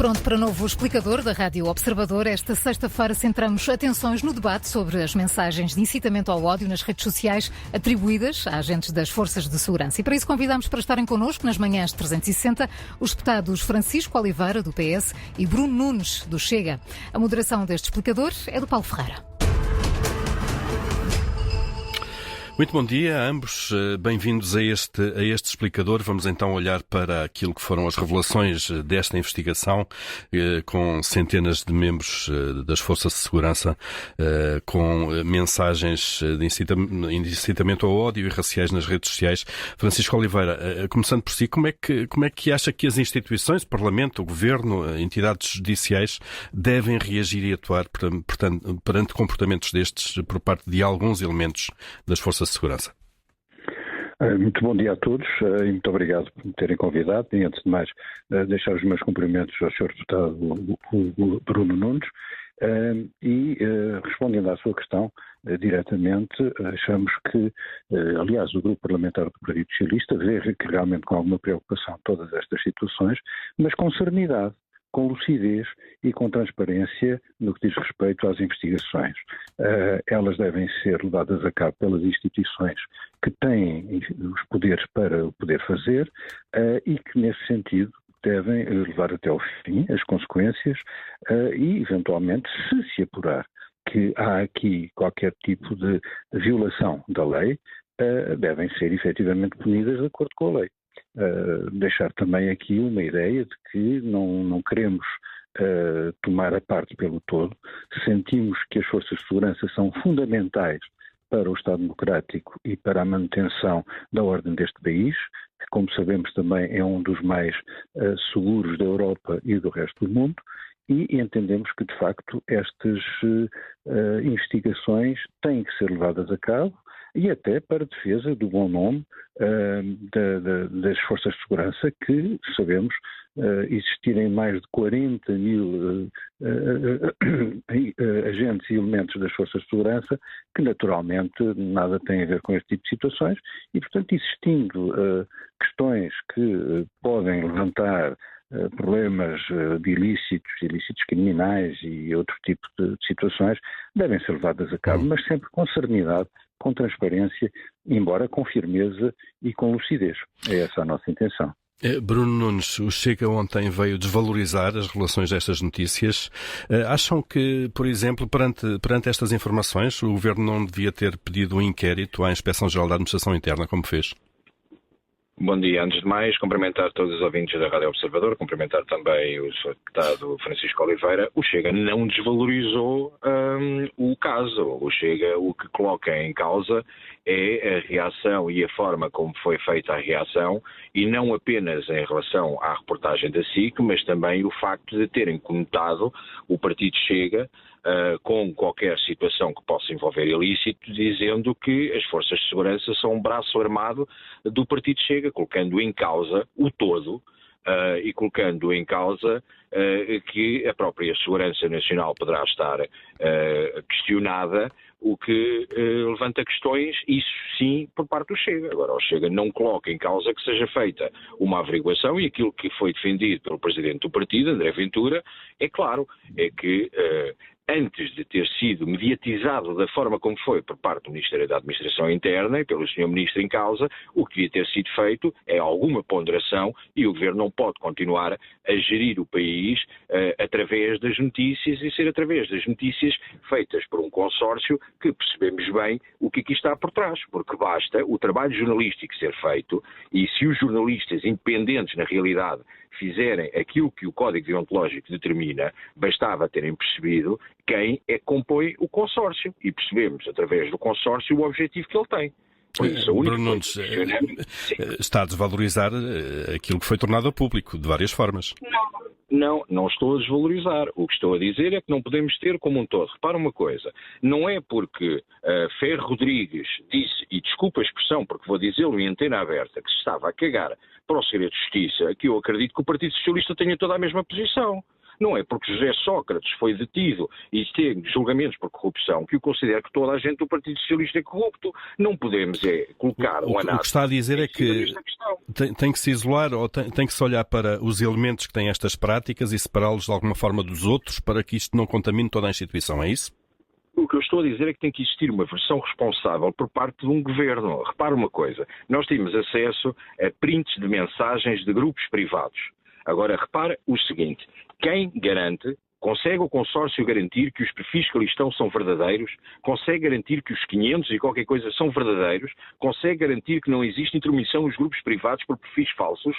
Pronto para novo explicador da Rádio Observador. Esta sexta-feira centramos atenções no debate sobre as mensagens de incitamento ao ódio nas redes sociais atribuídas a agentes das forças de segurança. E para isso convidamos para estarem connosco nas manhãs 360 os deputados Francisco Oliveira, do PS, e Bruno Nunes, do Chega. A moderação deste explicador é do Paulo Ferreira. Muito bom dia a ambos, bem-vindos a este explicador. Vamos então olhar para aquilo que foram as revelações desta investigação, com centenas de membros das forças de segurança, com mensagens de incitamento ao ódio e raciais nas redes sociais. Francisco Oliveira, começando por si, como é que acha que as instituições, o Parlamento, o Governo, entidades judiciais, devem reagir e atuar perante comportamentos destes por parte de alguns elementos das forças de segurança? Muito bom dia a todos e muito obrigado por me terem convidado. E antes de mais, deixar os meus cumprimentos ao Sr. Deputado Bruno Nunes. Respondendo à sua questão diretamente, achamos que, aliás, o Grupo Parlamentar do Partido Socialista vê que realmente com alguma preocupação todas estas situações, mas com serenidade, com lucidez e com transparência no que diz respeito às investigações. Elas devem ser levadas a cabo pelas instituições que têm os poderes para o poder fazer e que, nesse sentido, devem levar até ao fim as consequências e, eventualmente, se apurar que há aqui qualquer tipo de violação da lei, devem ser efetivamente punidas de acordo com a lei. Deixar também aqui uma ideia de que não queremos tomar a parte pelo todo. Sentimos que as forças de segurança são fundamentais para o Estado Democrático e para a manutenção da ordem deste país, que, como sabemos, também é um dos mais seguros da Europa e do resto do mundo, e entendemos que, de facto, estas investigações têm que ser levadas a cabo, e até para a defesa do bom nome das forças de segurança, que sabemos existirem mais de 40 mil agentes e elementos das forças de segurança que naturalmente nada têm a ver com este tipo de situações e, portanto, existindo questões que podem levantar problemas de ilícitos criminais e outro tipo de situações, devem ser levadas a cabo, mas sempre com serenidade, com transparência, embora com firmeza e com lucidez. É essa a nossa intenção. Bruno Nunes, o Chega ontem veio desvalorizar as relações destas notícias. Acham que, por exemplo, perante estas informações, o Governo não devia ter pedido um inquérito à Inspeção-Geral da Administração Interna, como fez? Bom dia. Antes de mais, cumprimentar todos os ouvintes da Rádio Observador, cumprimentar também o Sr. Deputado Francisco Oliveira. O Chega não desvalorizou o caso. O Chega, o que coloca em causa é a reação e a forma como foi feita a reação, e não apenas em relação à reportagem da SIC, mas também o facto de terem conotado o Partido Chega com qualquer situação que possa envolver ilícito, dizendo que as forças de segurança são um braço armado do Partido Chega, colocando em causa o todo e colocando em causa que a própria segurança nacional poderá estar questionada, o que levanta questões, isso sim, por parte do Chega. Agora, o Chega não coloca em causa que seja feita uma averiguação, e aquilo que foi defendido pelo Presidente do Partido, André Ventura, é claro, é que antes de ter sido mediatizado da forma como foi por parte do Ministério da Administração Interna e pelo Sr. Ministro em causa, o que devia ter sido feito é alguma ponderação, e o Governo não pode continuar a gerir o país através das notícias, e ser através das notícias feitas por um consórcio que percebemos bem o que aqui está por trás, porque basta o trabalho jornalístico ser feito, e se os jornalistas independentes na realidade fizerem aquilo que o Código Deontológico determina, bastava terem percebido quem é que compõe o consórcio, e percebemos através do consórcio o objetivo que ele tem. Bruno Nunes está a desvalorizar aquilo que foi tornado a público, de várias formas. Não estou a desvalorizar. O que estou a dizer é que não podemos ter como um todo. Repara uma coisa, não é porque Ferro Rodrigues disse, e desculpa a expressão porque vou dizê-lo em antena aberta, que se estava a cagar para o segredo de justiça, que eu acredito que o Partido Socialista tenha toda a mesma posição. Não é porque José Sócrates foi detido e teve julgamentos por corrupção que eu considero que toda a gente do Partido Socialista é corrupto. Não podemos colocar o que está a dizer é que tem que se isolar ou tem que se olhar para os elementos que têm estas práticas e separá-los de alguma forma dos outros para que isto não contamine toda a instituição, é isso? O que eu estou a dizer é que tem que existir uma versão responsável por parte de um governo. Repara uma coisa, nós temos acesso a prints de mensagens de grupos privados. Agora, repara o seguinte, quem garante, consegue o consórcio garantir que os perfis que ali estão são verdadeiros? Consegue garantir que os 500 e qualquer coisa são verdadeiros? Consegue garantir que não existe intromissão nos grupos privados por perfis falsos?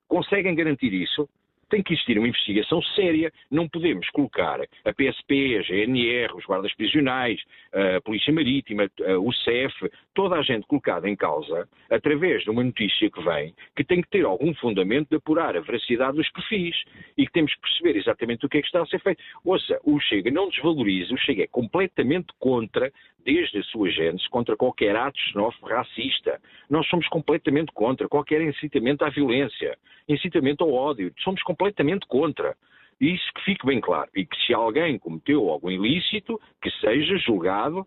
Conseguem garantir isso? Tem que existir uma investigação séria. Não podemos colocar a PSP, a GNR, os guardas prisionais, a Polícia Marítima, o CEF, toda a gente colocada em causa através de uma notícia que vem, que tem que ter algum fundamento de apurar a veracidade dos perfis e que temos que perceber exatamente o que é que está a ser feito. Ouça, o Chega não desvaloriza, o Chega é completamente contra, desde a sua gênese, contra qualquer ato xenófobo racista. Nós somos completamente contra qualquer incitamento à violência, incitamento ao ódio. Somos completamente contra. Isso que fique bem claro. E que se alguém cometeu algum ilícito, que seja julgado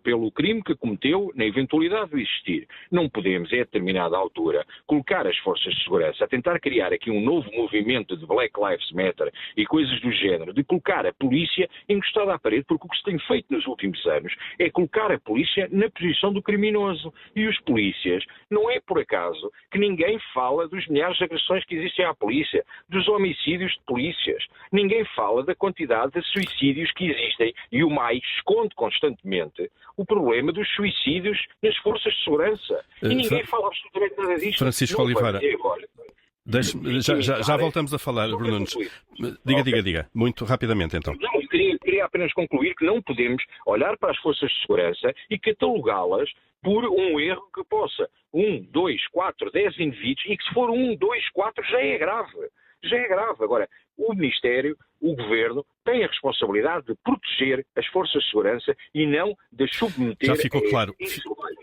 pelo crime que cometeu na eventualidade de existir. Não podemos, a determinada altura, colocar as forças de segurança a tentar criar aqui um novo movimento de Black Lives Matter e coisas do género, de colocar a polícia encostada à parede, porque o que se tem feito nos últimos anos é colocar a polícia na posição do criminoso. E os polícias, não é por acaso que ninguém fala dos milhares de agressões que existem à polícia, dos homicídios de polícias. Ninguém fala da quantidade de suicídios que existem e o MAI esconde constantemente o problema dos suicídios nas forças de segurança. E ninguém fala absolutamente nada disto. Francisco Oliveira, já voltamos a falar, Bruno Nunes. Diga. Muito rapidamente, então. Não, queria apenas concluir que não podemos olhar para as forças de segurança e catalogá-las por um erro que possa 1, 2, 4, 10 indivíduos e que se for 1, 2, 4 já é grave. Já é grave. Agora, o Ministério, o Governo, tem a responsabilidade de proteger as forças de segurança e não de submeter... Já ficou claro.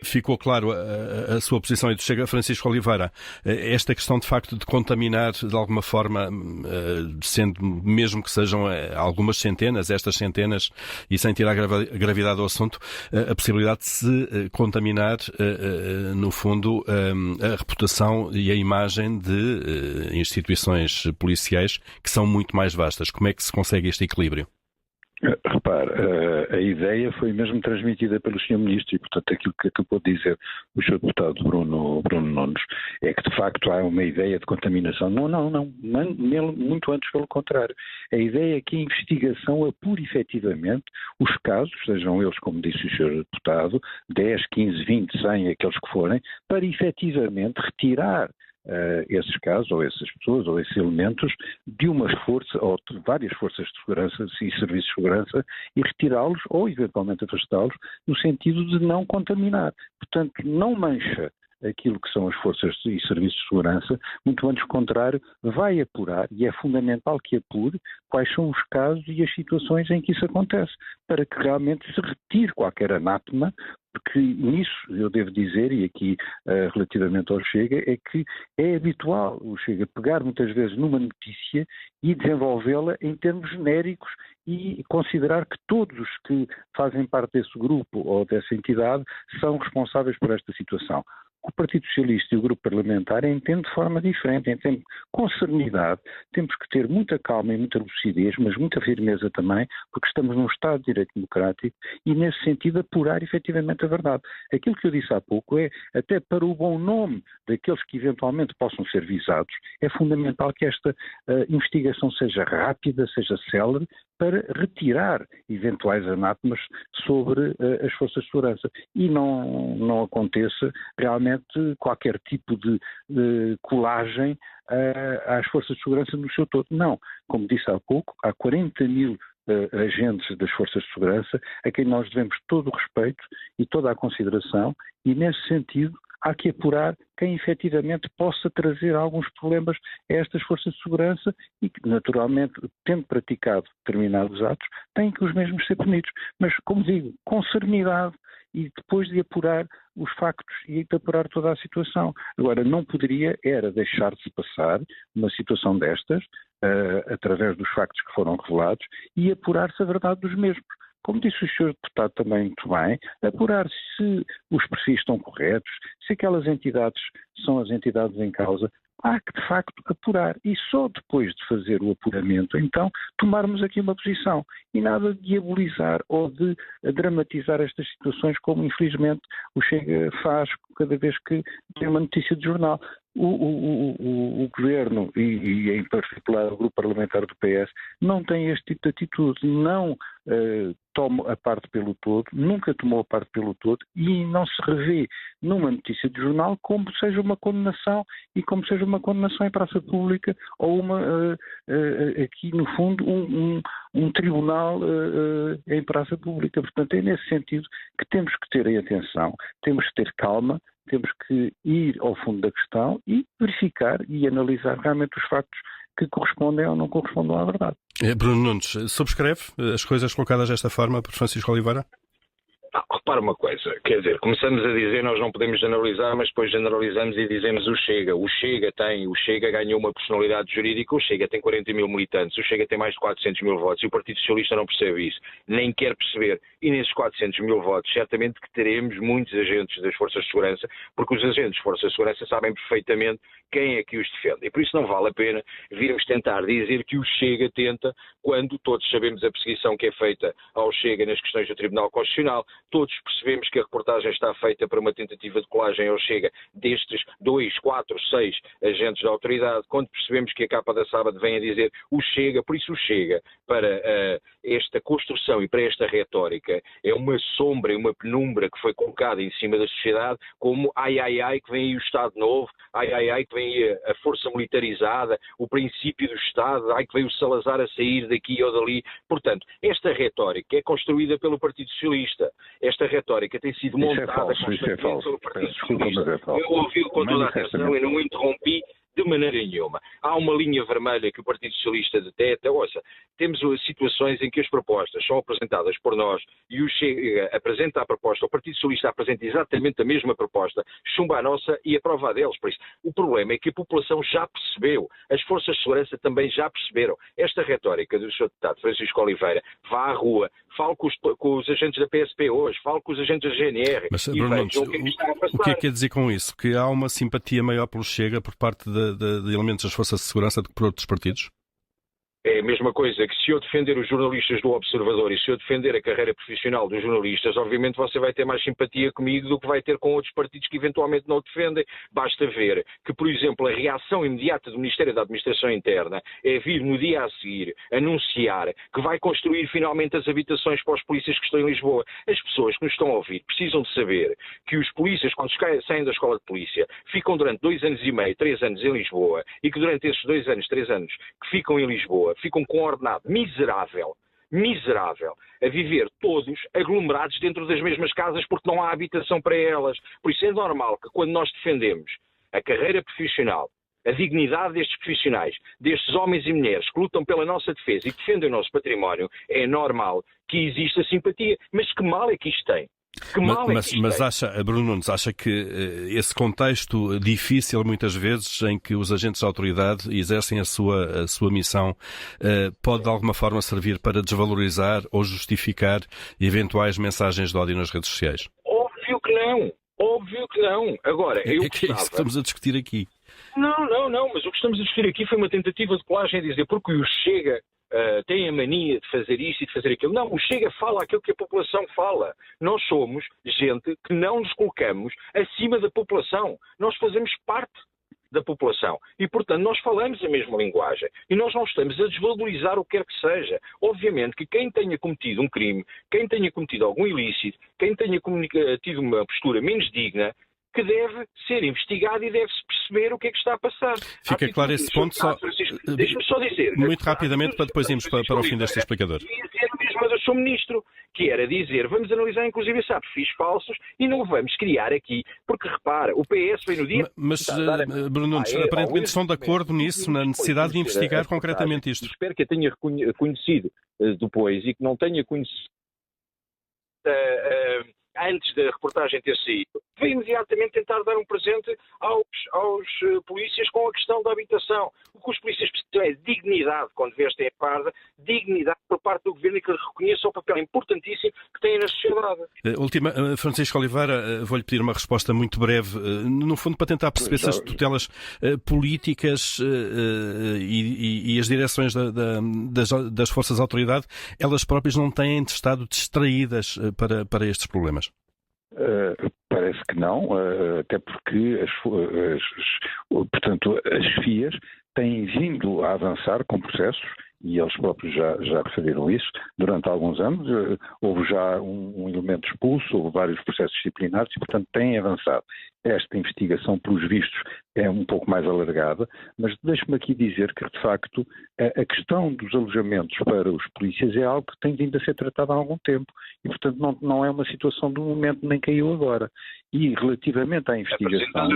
Ficou claro a sua posição e do Chega, Francisco Oliveira. Esta questão, de facto, de contaminar de alguma forma, sendo mesmo que sejam algumas centenas, estas centenas, e sem tirar a gravidade do assunto, a possibilidade de se contaminar, no fundo, a reputação e a imagem de instituições policiais que são muito mais vastas. Como é que se consegue este equilíbrio? Repare, a ideia foi mesmo transmitida pelo Sr. Ministro e, portanto, aquilo que acabou de dizer o Sr. Deputado Bruno Nunes é que, de facto, há uma ideia de contaminação. Não. Muito antes, pelo contrário. A ideia é que a investigação apure efetivamente os casos, sejam eles, como disse o Sr. Deputado, 10, 15, 20, 100, aqueles que forem, para efetivamente retirar esses casos, ou essas pessoas, ou esses elementos, de uma força, ou de várias forças de segurança e serviços de segurança, e retirá-los, ou eventualmente afastá-los, no sentido de não contaminar. Portanto, não mancha aquilo que são as forças e serviços de segurança, muito antes do contrário, vai apurar, e é fundamental que apure, quais são os casos e as situações em que isso acontece, para que realmente se retire qualquer anátema, porque nisso eu devo dizer, e aqui relativamente ao Chega, é que é habitual o Chega pegar muitas vezes numa notícia e desenvolvê-la em termos genéricos e considerar que todos os que fazem parte desse grupo ou dessa entidade são responsáveis por esta situação. O Partido Socialista e o Grupo Parlamentar entendem de forma diferente, entendem com serenidade. Temos que ter muita calma e muita lucidez, mas muita firmeza também, porque estamos num Estado de Direito Democrático e, nesse sentido, apurar efetivamente a verdade. Aquilo que eu disse há pouco é, até para o bom nome daqueles que eventualmente possam ser visados, é fundamental que esta investigação seja rápida, seja célere, para retirar eventuais anátemas sobre as forças de segurança e não aconteça realmente qualquer tipo de colagem às forças de segurança no seu todo. Não, como disse há pouco, há 40 mil agentes das forças de segurança a quem nós devemos todo o respeito e toda a consideração e, nesse sentido, há que apurar quem efetivamente possa trazer alguns problemas a estas forças de segurança e que, naturalmente, tendo praticado determinados atos, têm que os mesmos ser punidos. Mas, como digo, com serenidade e depois de apurar os factos e de apurar toda a situação. Agora, não poderia era deixar-se passar uma situação destas através dos factos que foram revelados, e apurar-se a verdade dos mesmos. Como disse o Sr. Deputado também muito bem, apurar se os perfis estão corretos, se aquelas entidades são as entidades em causa. Há que, de facto, apurar. E só depois de fazer o apuramento, então, tomarmos aqui uma posição. E nada de diabolizar ou de dramatizar estas situações, como, infelizmente, o Chega faz cada vez que tem uma notícia de jornal. O Governo, e em particular o Grupo Parlamentar do PS, não tem este tipo de atitude. Não toma a parte pelo todo, nunca tomou a parte pelo todo, e não se revê numa notícia de jornal como seja uma condenação, e como seja uma condenação em praça pública, ou aqui no fundo um tribunal em praça pública. Portanto, é nesse sentido que temos que ter em atenção, temos que ter calma, temos que ir ao fundo da questão e verificar e analisar realmente os factos que correspondem ou não correspondem à verdade. Bruno Nunes, subscreve as coisas colocadas desta forma por Francisco Oliveira? Repara uma coisa, quer dizer, começamos a dizer nós não podemos generalizar, mas depois generalizamos e dizemos o Chega ganhou uma personalidade jurídica, o Chega tem 40 mil militantes, o Chega tem mais de 400 mil votos e o Partido Socialista não percebe isso, nem quer perceber. E nesses 400 mil votos, certamente que teremos muitos agentes das Forças de Segurança, porque os agentes das Forças de Segurança sabem perfeitamente quem é que os defende. E por isso não vale a pena virmos tentar dizer que o Chega tenta, quando todos sabemos a perseguição que é feita ao Chega nas questões do Tribunal Constitucional, todos percebemos que a reportagem está feita para uma tentativa de colagem ao Chega destes 2, 4, 6 agentes da autoridade, quando percebemos que a capa da Sábado vem a dizer o Chega, por isso o Chega, para esta construção e para esta retórica, é uma sombra e uma penumbra que foi colocada em cima da sociedade, como ai, que vem aí o Estado Novo, ai, que vem aí a força militarizada, o princípio do Estado, ai, que veio o Salazar a sair daqui ou dali. Portanto, esta retórica é construída pelo Partido Socialista. Esta retórica tem sido montada constantemente pelo Partido Socialista. Eu ouvi-o com toda a atenção e não o interrompi de maneira nenhuma. Há uma linha vermelha que o Partido Socialista deteta. Ouça, temos situações em que as propostas são apresentadas por nós e o Chega apresenta a proposta, o Partido Socialista apresenta exatamente a mesma proposta, chumba a nossa e aprova a deles. Por isso, o problema é que a população já percebeu, as forças de segurança também já perceberam. Esta retórica do Sr. Deputado Francisco Oliveira, vá à rua, fale com os agentes da PSP hoje, fale com os agentes da GNR. Mas, Bruno Nunes, o que é que quer dizer com isso? Que há uma simpatia maior pelo Chega por parte de elementos das forças de segurança do que por outros partidos? É a mesma coisa que se eu defender os jornalistas do Observador e se eu defender a carreira profissional dos jornalistas, obviamente você vai ter mais simpatia comigo do que vai ter com outros partidos que eventualmente não o defendem. Basta ver que, por exemplo, a reação imediata do Ministério da Administração Interna é vir no dia a seguir anunciar que vai construir finalmente as habitações para os polícias que estão em Lisboa. As pessoas que nos estão a ouvir precisam de saber que os polícias, quando saem da escola de polícia, ficam durante 2 anos e meio, 3 anos em Lisboa e que durante esses 2 anos, 3 anos que ficam em Lisboa, ficam com um ordenado miserável, a viver todos aglomerados dentro das mesmas casas porque não há habitação para elas. Por isso é normal que quando nós defendemos a carreira profissional, a dignidade destes profissionais, destes homens e mulheres que lutam pela nossa defesa e que defendem o nosso património, é normal que exista simpatia. Mas que mal é que isto tem? Mas acha, Bruno Nunes, acha que esse contexto difícil, muitas vezes, em que os agentes da autoridade exercem a sua missão, pode de alguma forma servir para desvalorizar ou justificar eventuais mensagens de ódio nas redes sociais? Óbvio que não. Agora, eu gostava... que é isso que estamos a discutir aqui? Não, mas o que estamos a discutir aqui foi uma tentativa de colagem a dizer porque o Chega tem a mania de fazer isto e de fazer aquilo. Não, o Chega fala aquilo que a população fala. Nós somos gente que não nos colocamos acima da população. Nós fazemos parte da população. E, portanto, nós falamos a mesma linguagem. E nós não estamos a desvalorizar o que quer que seja. Obviamente que quem tenha cometido um crime, quem tenha cometido algum ilícito, quem tenha tido uma postura menos digna, que deve ser investigado e deve-se perceber o que é que está a passar. Fica claro esse ponto. Deixa-me só dizer. Muito rapidamente, para depois irmos para o fim deste explicador. Mas eu sou ministro, que era dizer, vamos analisar inclusive esses perfis falsos e não vamos criar aqui, porque repara, o PS vem no dia... Mas, Bruno Nunes, aparentemente estão de acordo nisso, na necessidade de investigar concretamente isto. Espero que a tenha conhecido depois e que não tenha conhecido antes da reportagem ter saído, veio imediatamente tentar dar um presente aos polícias com a questão da habitação. O que os polícias precisam é dignidade quando vestem a farda, dignidade por parte do governo e que reconheça o papel importantíssimo que têm na sociedade. Última, Francisco Oliveira, vou-lhe pedir uma resposta muito breve, no fundo para tentar perceber se as tutelas políticas e as direções das forças de autoridade, elas próprias não têm estado distraídas para estes problemas. Parece que não, até porque portanto, as FIAs têm vindo a avançar com processos, e eles próprios já referiram isso, durante alguns anos. Houve já um elemento expulso, houve vários processos disciplinares e, portanto, têm avançado. Esta investigação, pelos vistos, é um pouco mais alargada, mas deixe-me aqui dizer que, de facto, a questão dos alojamentos para os polícias é algo que tem vindo a ser tratado há algum tempo e, portanto, não é uma situação do momento, nem caiu agora. E, relativamente à investigação,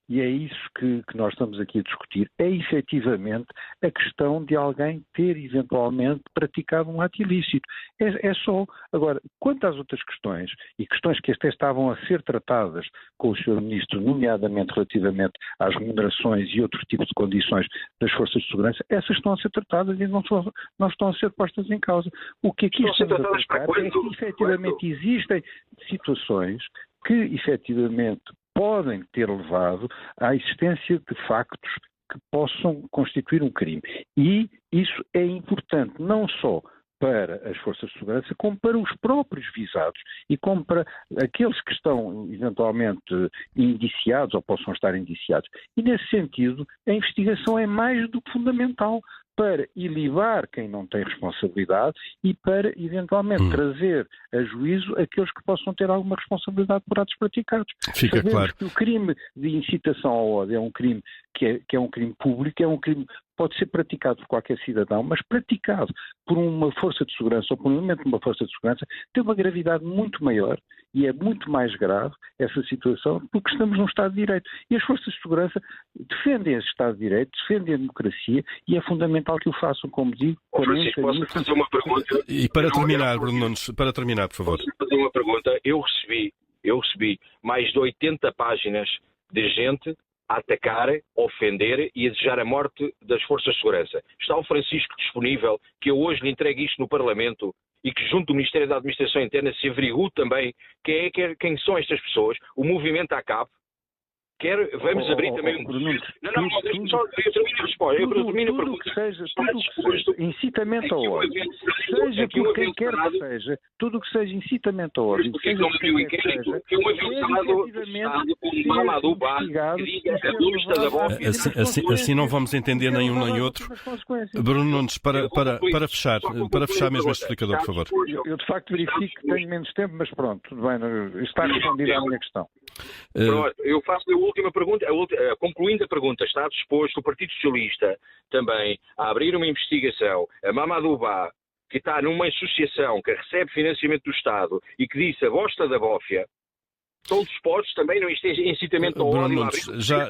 e é isso que nós estamos aqui a discutir, é efetivamente a questão de alguém ter eventualmente praticado um ato ilícito. É só. Agora, quanto às outras questões, e questões que até estavam a ser tratadas com o Sr. Ministro, nomeadamente relativamente às remunerações e outros tipos de condições das forças de segurança, essas estão a ser tratadas e não estão a ser postas em causa. O que aqui estamos a tratar é que efetivamente existem situações que efetivamente podem ter levado à existência de factos que possam constituir um crime. E isso é importante não só para as forças de segurança, como para os próprios visados e como para aqueles que estão eventualmente indiciados ou possam estar indiciados. E nesse sentido, a investigação é mais do que fundamental para ilibar quem não tem responsabilidade e para, eventualmente, trazer a juízo aqueles que possam ter alguma responsabilidade por atos praticados. Fica Sabemos claro que o crime de incitação ao ódio é um crime que é um crime público, é um crime que pode ser praticado por qualquer cidadão, mas praticado por uma força de segurança ou por um elemento de uma força de segurança tem uma gravidade muito maior e é muito mais grave essa situação porque estamos num Estado de Direito. E as forças de segurança defendem esse Estado de Direito, defendem a democracia e é fundamental que o façam, como digo, 40 posso fazer uma pergunta? E para terminar, Bruno Nunes, por favor. Posso fazer uma pergunta? Eu recebi mais de 80 páginas de gente a atacar, ofender e a desejar a morte das forças de segurança. Está o Francisco disponível que eu hoje lhe entregue isto no Parlamento e que junto do Ministério da Administração Interna se averigue também quem são estas pessoas, o movimento ACAP. Vamos abrir também um... Deixa-me só terminar a resposta. Eu termino a pergunta. Tudo que seja incitamento ao ódio, seja por quem quer que seja, tudo o que seja incitamento ao ódio, seja por quem quer que seja, que um avançado do Estado como Mamadou Ba diga a lista da Bófia... Assim não vamos entender nenhum nem outro. Bruno Nunes, para fechar mesmo este explicador, por favor. Eu de facto verifico que tenho menos tempo, mas pronto, tudo bem, está respondida a minha questão. Pronto, eu faço a última pergunta, concluindo a pergunta, está disposto o Partido Socialista também a abrir uma investigação a Mamadou Ba, que está numa associação que recebe financiamento do Estado e que disse a bosta da Bófia, estão dispostos também no incitamento ao ódio a abrir... Já.